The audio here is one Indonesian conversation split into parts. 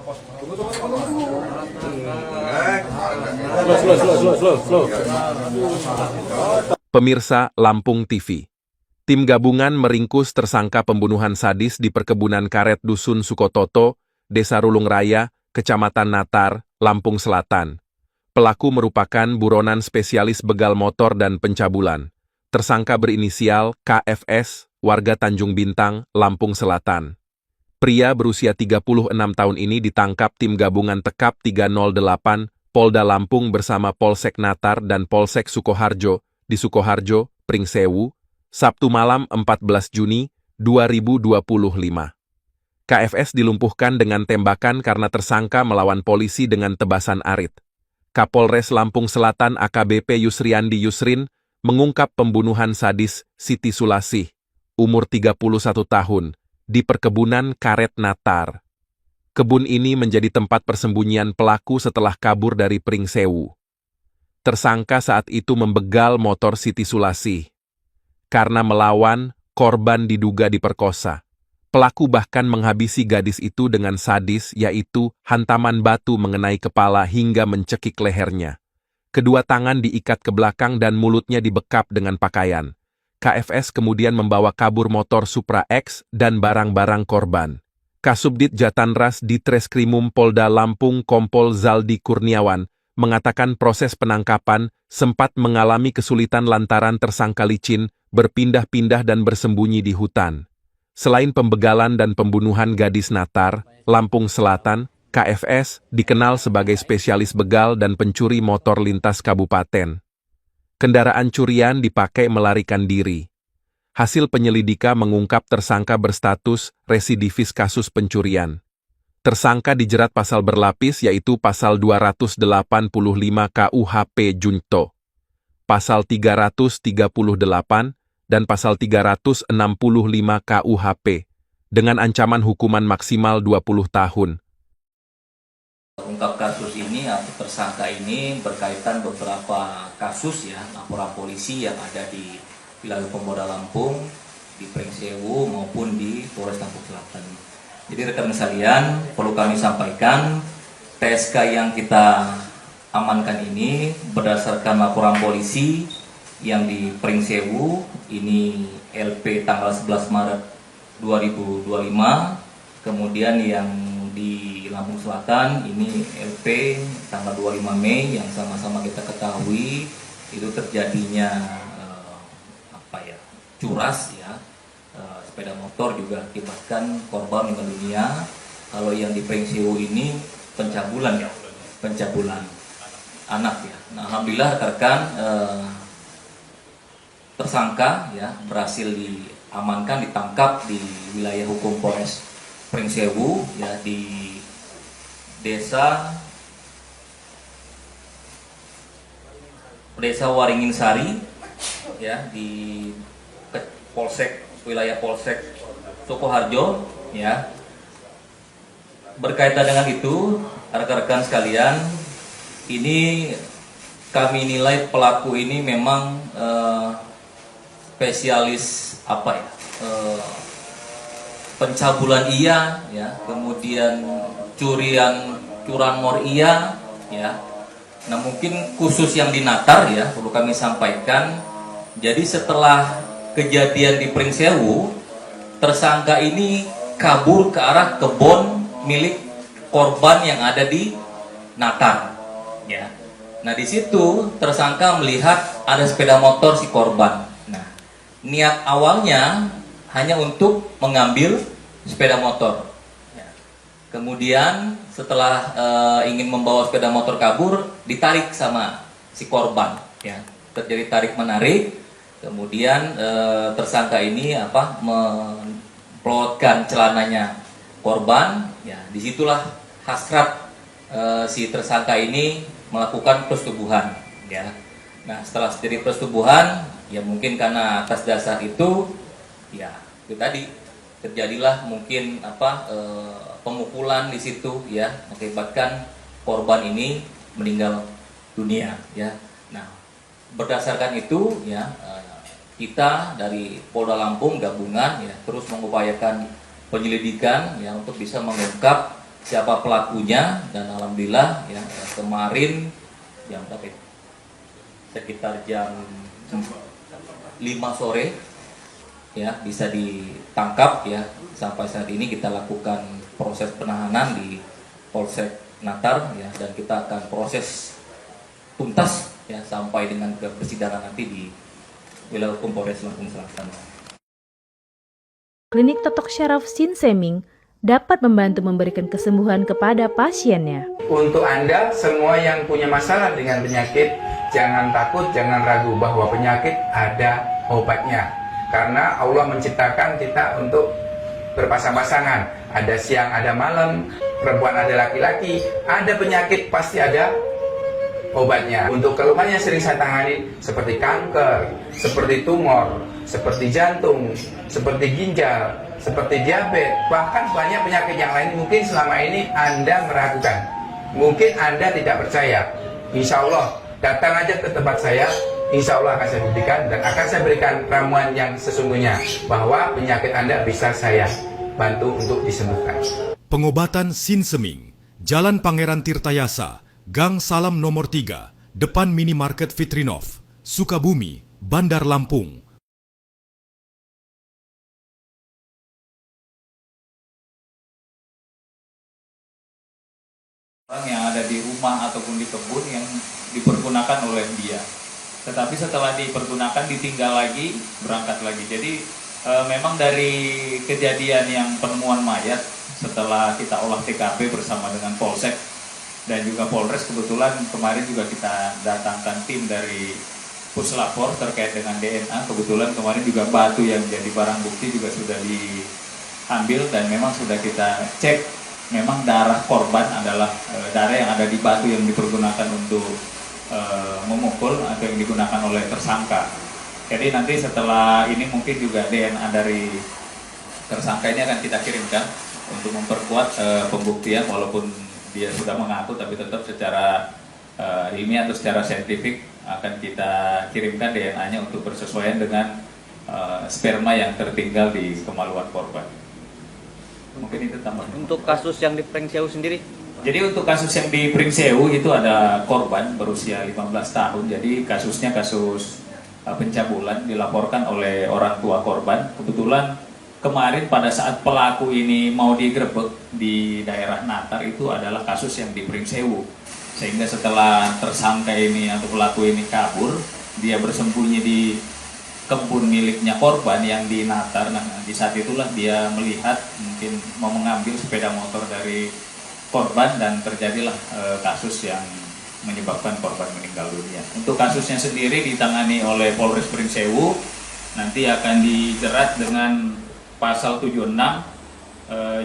Slow. Pemirsa Lampung TV. Tim gabungan meringkus tersangka pembunuhan sadis di perkebunan karet Dusun Sukototo, Desa Rulung Raya, Kecamatan Natar, Lampung Selatan. Pelaku merupakan buronan spesialis begal motor dan pencabulan. Tersangka berinisial KFS, warga Tanjung Bintang, Lampung Selatan. Pria berusia 36 tahun ini ditangkap tim gabungan Tekap 308, Polda Lampung bersama Polsek Natar dan Polsek Sukoharjo, di Sukoharjo, Pringsewu, Sabtu malam 14 Juni 2025. KFS dilumpuhkan dengan tembakan karena tersangka melawan polisi dengan tebasan arit. Kapolres Lampung Selatan AKBP Yusriandi Yusrin mengungkap pembunuhan sadis Siti Sulasih, umur 31 tahun, di perkebunan karet Natar. Kebun ini menjadi tempat persembunyian pelaku setelah kabur dari Pringsewu. Tersangka saat itu membegal motor Siti Sulasih. Karena melawan, korban diduga diperkosa. Pelaku bahkan menghabisi gadis itu dengan sadis, yaitu hantaman batu mengenai kepala hingga mencekik lehernya. Kedua tangan diikat ke belakang dan mulutnya dibekap dengan pakaian. KFS kemudian membawa kabur motor Supra X dan barang-barang korban. Kasubdit Jatanras Ditreskrimum Polda Lampung Kompol Zaldi Kurniawan mengatakan proses penangkapan sempat mengalami kesulitan lantaran tersangka licin, berpindah-pindah dan bersembunyi di hutan. Selain pembegalan dan pembunuhan gadis Natar, Lampung Selatan, KFS dikenal sebagai spesialis begal dan pencuri motor lintas kabupaten. Kendaraan curian dipakai melarikan diri. Hasil penyelidikan mengungkap tersangka berstatus residivis kasus pencurian. Tersangka dijerat pasal berlapis yaitu pasal 285 KUHP Junto, pasal 338, dan pasal 365 KUHP, dengan ancaman hukuman maksimal 20 tahun. Ungkap kasus ini atau tersangka ini berkaitan beberapa kasus ya, laporan polisi yang ada di wilayah Polda Lampung, di Pringsewu maupun di Polres Lampung Selatan. Jadi rekan sekalian, perlu kami sampaikan, TSK yang kita amankan ini berdasarkan laporan polisi yang di Pringsewu, ini LP tanggal 11 Maret 2025, kemudian yang di Lampung Selatan ini LP tanggal 25 Mei yang sama-sama kita ketahui itu terjadinya curas ya, sepeda motor juga akibatkan korban meninggal dunia. Kalau yang di Pringsewu ini pencabulan ya, pencabulan anak ya. Nah, alhamdulillah rekan tersangka ya berhasil diamankan, ditangkap di wilayah hukum Polres Pringsewu ya, di Desa Waringin Sari ya, di Polsek, wilayah Polsek Sukoharjo ya. Berkaitan dengan itu, rekan-rekan sekalian, ini kami nilai pelaku ini memang spesialis pencabulan iya ya, kemudian curanmor iya ya. Nah, mungkin khusus yang di Natar ya perlu kami sampaikan. Jadi setelah kejadian di Pringsewu, tersangka ini kabur ke arah kebun milik korban yang ada di Natar ya. Nah, di situ tersangka melihat ada sepeda motor si korban. Nah, niat awalnya hanya untuk mengambil sepeda motor ya. Kemudian setelah ingin membawa sepeda motor kabur, ditarik sama si korban ya. Terjadi tarik menarik. Kemudian tersangka ini mempelotkan celananya korban ya. Disitulah hasrat si tersangka ini melakukan persetubuhan ya. Nah, setelah terjadi persetubuhan ya, mungkin karena atas dasar itu ya, itu tadi terjadilah mungkin pemukulan di situ ya, mengakibatkan korban ini meninggal dunia ya. Nah, berdasarkan itu ya, kita dari Polda Lampung gabungan ya terus mengupayakan penyelidikan ya untuk bisa mengungkap siapa pelakunya, dan alhamdulillah ya kemarin jam berapa itu? Sekitar jam 5 sore ya bisa ditangkap ya. Sampai saat ini kita lakukan proses penahanan di Polsek Natar ya, dan kita akan proses tuntas ya sampai dengan ke persidangan nanti di wilayah hukum Polres Lampung Selatan. Klinik Totok Syaraf Sinseming dapat membantu memberikan kesembuhan kepada pasiennya. Untuk Anda semua yang punya masalah dengan penyakit, jangan takut, jangan ragu bahwa penyakit ada obatnya. Karena Allah menciptakan kita untuk berpasang-pasangan. Ada siang, ada malam, perempuan ada laki-laki, ada penyakit pasti ada obatnya. Untuk keluhan yang sering saya tangani seperti kanker, seperti tumor, seperti jantung, seperti ginjal, seperti diabetes, bahkan banyak penyakit yang lain mungkin selama ini Anda meragukan. Mungkin Anda tidak percaya. Insya Allah, datang aja ke tempat saya, insya Allah akan saya buktikan dan akan saya berikan ramuan yang sesungguhnya bahwa penyakit Anda bisa saya bantu untuk disembuhkan. Pengobatan Sinseming, Jalan Pangeran Tirtayasa, Gang Salam nomor 3, depan Minimarket Fitrinov, Sukabumi, Bandar Lampung. Orang yang ada di rumah ataupun di kebun yang dipergunakan oleh dia. Tetapi setelah dipergunakan ditinggal lagi, berangkat lagi. Jadi memang dari kejadian yang penemuan mayat setelah kita olah TKP bersama dengan Polsek dan juga Polres, kebetulan kemarin juga kita datangkan tim dari Puslapor terkait dengan DNA. Kebetulan kemarin juga batu yang jadi barang bukti juga sudah diambil dan memang sudah kita cek. Memang darah korban adalah darah yang ada di batu yang dipergunakan untuk memukul atau yang digunakan oleh tersangka. Jadi nanti setelah ini mungkin juga DNA dari tersangka ini akan kita kirimkan untuk memperkuat pembuktian, walaupun dia sudah mengaku tapi tetap secara ilmiah atau secara saintifik akan kita kirimkan DNA-nya untuk bersesuaian dengan sperma yang tertinggal di kemaluan korban. Mungkin itu tambah. Untuk kasus yang di Pringsewu sendiri? Jadi untuk kasus yang di Pringsewu itu ada korban berusia 15 tahun. Jadi kasusnya kasus pencabulan dilaporkan oleh orang tua korban. Kebetulan kemarin pada saat pelaku ini mau digerebek di daerah Natar itu adalah kasus yang di Pringsewu. Sehingga setelah tersangka ini atau pelaku ini kabur, dia bersembunyi di kebun miliknya korban yang di Natar. Nah, di saat itulah dia melihat mungkin mau mengambil sepeda motor dari korban dan terjadilah kasus yang menyebabkan korban meninggal dunia. Untuk kasusnya sendiri ditangani oleh Polres Pringsewu, nanti akan dijerat dengan pasal 76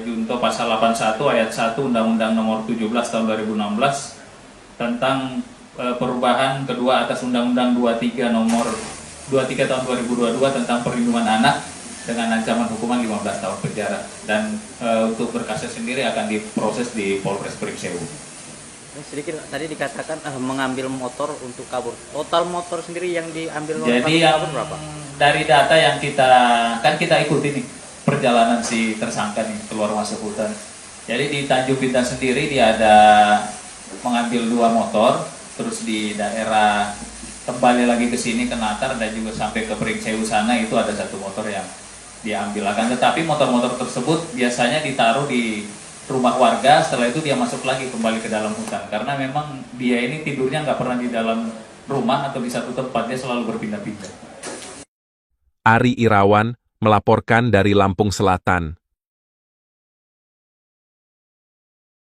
junto pasal 81 ayat 1 Undang-Undang Nomor 17 Tahun 2016 tentang perubahan kedua atas Undang-Undang 23 Nomor 23 tahun 2022 tentang perlindungan anak dengan ancaman hukuman 15 tahun penjara. Dan untuk berkasnya sendiri akan diproses di Polres Pringsewu. Sedikit tadi dikatakan mengambil motor untuk kabur. Total motor sendiri yang diambil oleh Jadi yang kabur berapa? dari data yang kita ikuti nih perjalanan si tersangka nih keluar masuk hutan. Jadi di Tanjung Bintang sendiri dia ada mengambil 2 motor, terus di daerah kembali lagi ke sini ke Natar dan juga sampai ke Pringsewu sana itu ada 1 motor yang diambil. Akan tetapi motor-motor tersebut biasanya ditaruh di rumah warga, setelah itu dia masuk lagi kembali ke dalam hutan. Karena memang dia ini tidurnya nggak pernah di dalam rumah atau di satu tempat, dia selalu berpindah-pindah. Ari Irawan melaporkan dari Lampung Selatan.